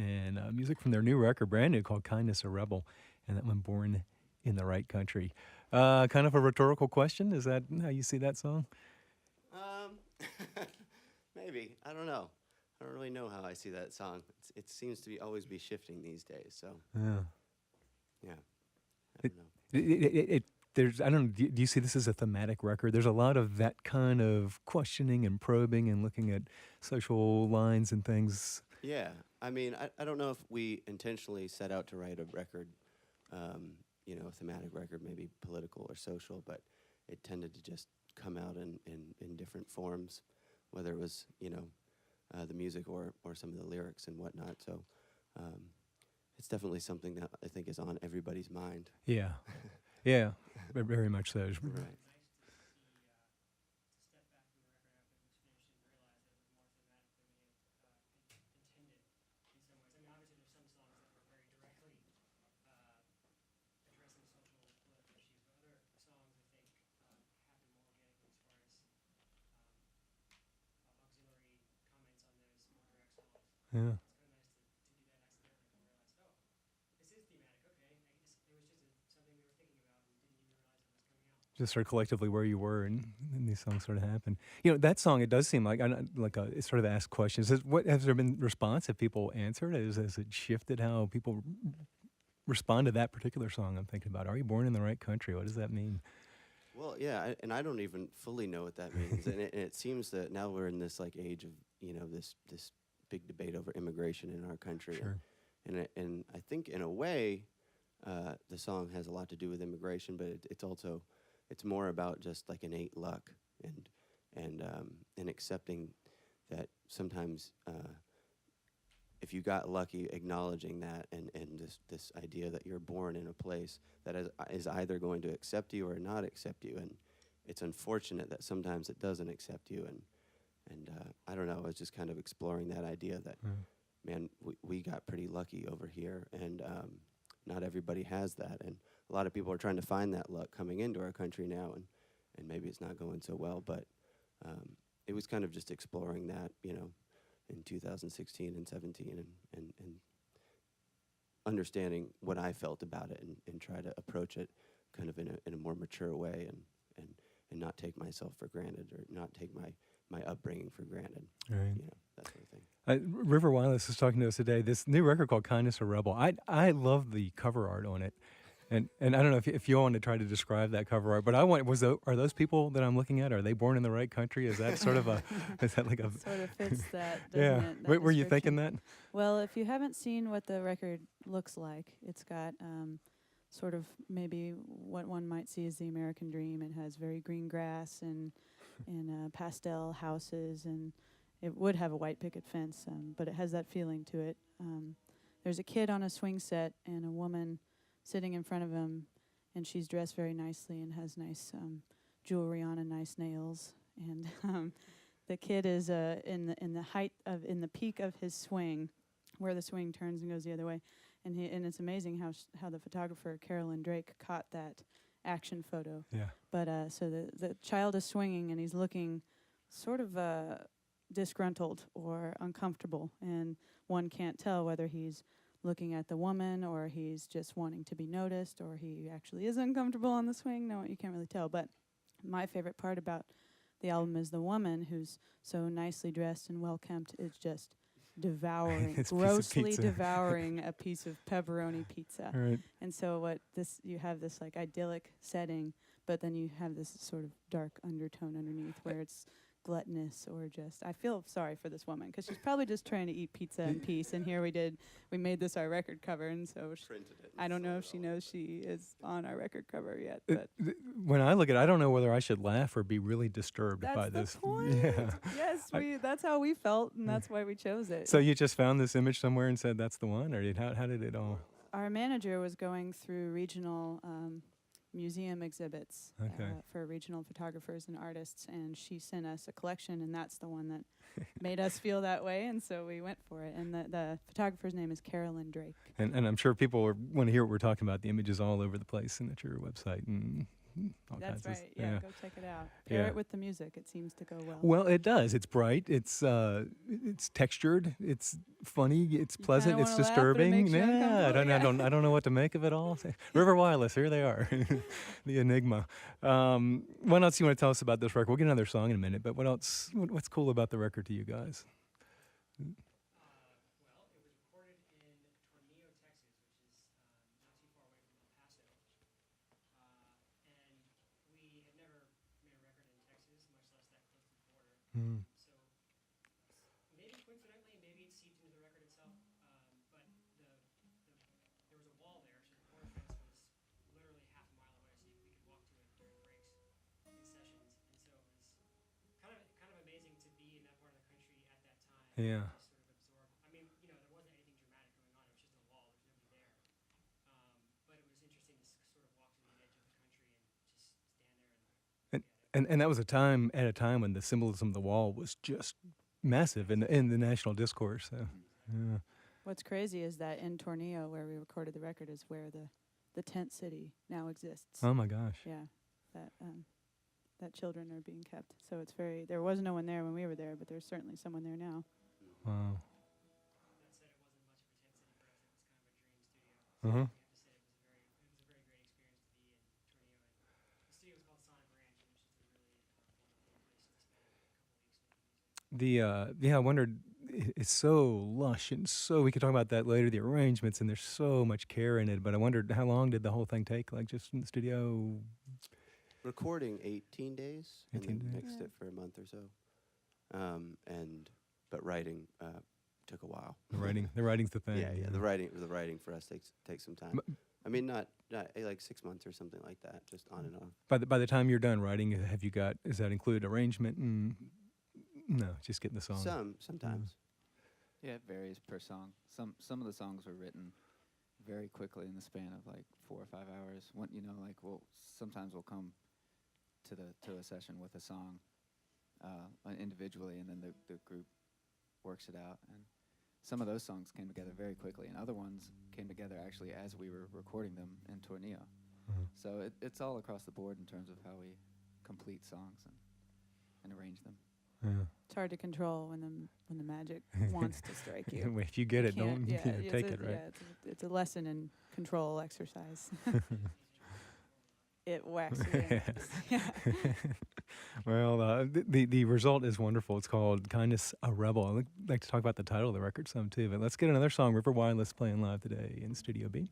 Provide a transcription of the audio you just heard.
and music from their new record, brand new, called Kindness a Rebel, and that one, Born in the Right Country. Kind of a rhetorical question. Is that how you see that song? Um, maybe. I don't know. I don't really know how I see that song. It seems to be always be shifting these days. So Yeah. yeah, I It, don't know. there's, I don't know, do you see this as a thematic record? There's a lot of that kind of questioning and probing and looking at social lines and things. Yeah, I mean, I don't know if we intentionally set out to write a record, a thematic record, maybe political or social, but it tended to just come out in different forms, whether it was, the music or some of the lyrics and whatnot. So um, it's definitely something that I think is on everybody's mind. Yeah. Yeah. Very much so. Right. Yeah. Just sort of collectively where you were, and these songs sort of happen. That song, it does seem like it sort of asks questions. Has there been response? Have people answered? Has it shifted how people respond to that particular song? I'm thinking about. Are you born in the right country? What does that mean? Well, yeah, and I don't even fully know what that means, and it seems that now we're in this like age of this big debate over immigration in our country, Sure. and I think in a way, the song has a lot to do with immigration, but it's more about just like innate luck and accepting that sometimes if you got lucky, acknowledging that and this idea that you're born in a place that is either going to accept you or not accept you, and it's unfortunate that sometimes it doesn't accept you, and I don't know, I was just kind of exploring that idea that man, we got pretty lucky over here, and not everybody has that, and a lot of people are trying to find that luck coming into our country now, and maybe it's not going so well, but it was kind of just exploring that, in 2016 and 17, and understanding what I felt about it, and try to approach it kind of in a more mature way, and not take myself for granted, or not take my upbringing for granted, Right. that sort of thing. River Whyless is talking to us today. This new record called Kindness a Rebel. I love the cover art on it. And I don't know if you want to try to describe that cover art, but are those people that I'm looking at, are they born in the right country? Is that sort of is that like a... Sort of fits that, doesn't Yeah. it? That Were you thinking description. that? Well, if you haven't seen what the record looks like, it's got sort of maybe what one might see as the American dream. It has very green grass and pastel houses, and it would have a white picket fence, but it has that feeling to it. There's a kid on a swing set and a woman sitting in front of him, and she's dressed very nicely and has nice jewelry on and nice nails. And the kid is in the peak of his swing, where the swing turns and goes the other way. And it's amazing how the photographer Carolyn Drake caught that action photo. Yeah. But so the child is swinging, and he's looking sort of disgruntled or uncomfortable, and one can't tell whether he's looking at the woman or he's just wanting to be noticed or he actually is uncomfortable on the swing. No, you can't really tell. But my favorite part about the album is the woman, who's so nicely dressed and well-kempt, is just devouring, grossly devouring a piece of pepperoni pizza. Right. And so you have this like idyllic setting, but then you have this sort of dark undertone underneath where it's gluttonous, or just, I feel sorry for this woman because she's probably just trying to eat pizza in peace, and here we made this our record cover, and so I don't know if she knows she is on our record cover yet. But when I look at it, I don't know whether I should laugh or be really disturbed by this. That's the point. Yeah. Yes, that's how we felt, and that's why we chose it. So you just found this image somewhere and said that's the one, or how did it all? Our manager was going through regional museum exhibits for regional photographers and artists, and she sent us a collection, and that's the one that made us feel that way, and so we went for it. And the photographer's name is Carolyn Drake. And I'm sure people want to hear what we're talking about. The images all over the place and at your website and all That's kinds of right. Yeah, yeah. go check it out. Pair Yeah. it with the music. It seems to go well. Well, it does. It's bright. It's textured. It's funny. It's You kinda pleasant. It's wanna laugh, but it disturbing. makes you Yeah, uncomfortable, yeah. I don't know what to make of it all. River Whyless, here they are, the enigma. What else you want to tell us about this record? We'll get another song in a minute. But what else? What's cool about the record to you guys? Mm. Yeah. And that was at a time when the symbolism of the wall was just massive in the national discourse. So, yeah. What's crazy is that in Tornillo, where we recorded the record, is where the tent city now exists. Oh my gosh. Yeah, that children are being kept. So it's very. There was no one there when we were there, but there's certainly someone there now. Wow. Uh-huh. I wondered. It's so lush and so we could talk about that later. The arrangements and there's so much care in it. But I wondered how long did the whole thing take? Like just in the studio. Recording 18 days, 18 and then days. mixed Yeah. it for a month or so. But writing took a while. The writing's the thing. Yeah. The writing for us takes some time. I mean, not like 6 months or something like that, just on and off. By the time you're done writing, does that include arrangement and no, just getting the song? Sometimes. Yeah, it varies per song. Some of the songs were written very quickly in the span of like 4 or 5 hours. Sometimes we'll come to a session with a song individually, and then the group works it out. And some of those songs came together very quickly, and other ones came together actually as we were recording them in Tornillo. Mhm. So it's all across the board in terms of how we complete songs and arrange them. Yeah. It's hard to control when the magic wants to strike you. If you get it, Can't- don't yeah, take it's it, a- right? Yeah, it's a lesson in control exercise. It whacks you. in. Yeah. Well, the result is wonderful. It's called "Kindness a Rebel." I'd like to talk about the title of the record some too, but let's get another song. River Whyless playing live today in Studio B.